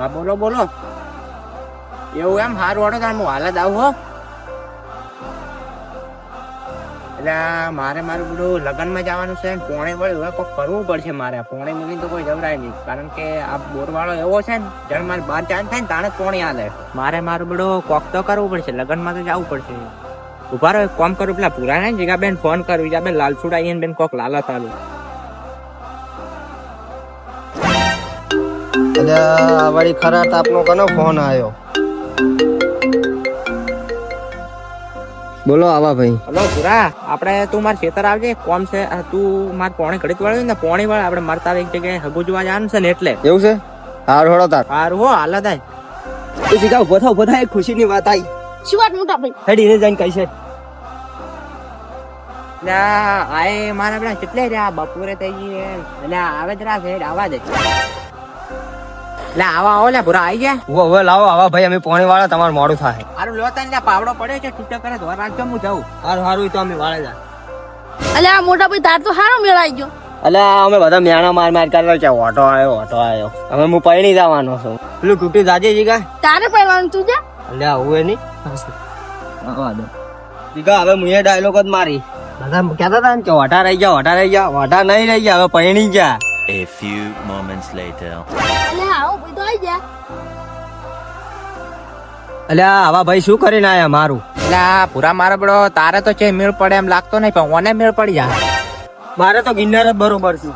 હા બોલો બોલો. એવું એમ? હારું વાળો તાર હું હાલ જ આવું હો. એટલે મારે મારું બધું લગ્નમાં જવાનું છે ને પોણે વળે હવે કોઈ કરવું પડશે મારે. પોણે મૂકીને તો કોઈ જવરાય નહીં, કારણ કે આ બોરવાળો એવો છે ને જ્યારે મારે બહાર ચાંદ થાય ને તાણે જ પોણે હાલે. મારે મારું બધું કોક તો કરવું પડશે, લગ્નમાં તો જવું પડશે. ઉભા રહો, કોમ કરું, પેલા પૂરા ને જીગાબેન ફોન કરું. જીગાબેન લાલસુડ આવીને બેન કોક લાલત આલું. આ વળી ખરા તાપનો કનો ફોન આવ્યો? બોલો આવા ભાઈ. હલો પૂરા, આપણે તું મારા ખેતર આવજે, કોમ છે. તું મારે પોણે ઘડી વાળ્યું ને પોણી વાળે આપણે મરતા એક જગ્યાએ હગુ જોવા જવાનું છે ને એટલે. એવું છે? હારું હેડો તાર. હારું હો, હાલ થાય. તું સીધા ઉભો થા, એક ખુશીની વાત આવી. શું વાત મોટા ભાઈ? હેડી એને જઈને કહી છે. આય મારા પેલા કેટલે રહ્યા બપોરે થઈ ગઈ એટલે આવે જ રાખ હેડ આવા દે. એટલે આવા આવો લે પૂરા આવી ગયા. હવે લાવો આવા ભાઈ, અમે પોણી વાળા, તમારું મોડું થાય. હારું લોતા ને પાવડો પડ્યો છે, છૂટા કરે ધોર રાખજો, હું જાઉં. હારું તો અમે વાળે જા. અલ્યા મોટા ભાઈ તાર તો હારો મેળાઈ ગયો. અલ્યા અમે બધા મેણા માર કરતા છે. ઓટો આવ્યો. હવે હું પૈણી જવાનો છું. પેલું તૂટી જાજે જીગા. તારે પહેરવાનું તું જા. અલ્યા હું નહીં જીગા, હવે મુએ ડાયલોગ જ મારી. બધા કહેતા હતા ને કે ઓઢા રહી ગયા, ઓઢા નહીં રહી ગયા, હવે પૈણી જા. A few moments later. અલ્યા આવો ભાઈ તો આવી જા. અલ્યા આવા ભાઈ શું કરીને આયા મારું? એટલે પૂરા મારા બડો તારે તો છે મેળ પડે એમ લાગતો નહીં, પણ ઓને મેળ પડી જાય. મારે તો ગિરનાર જ બરોબર છે.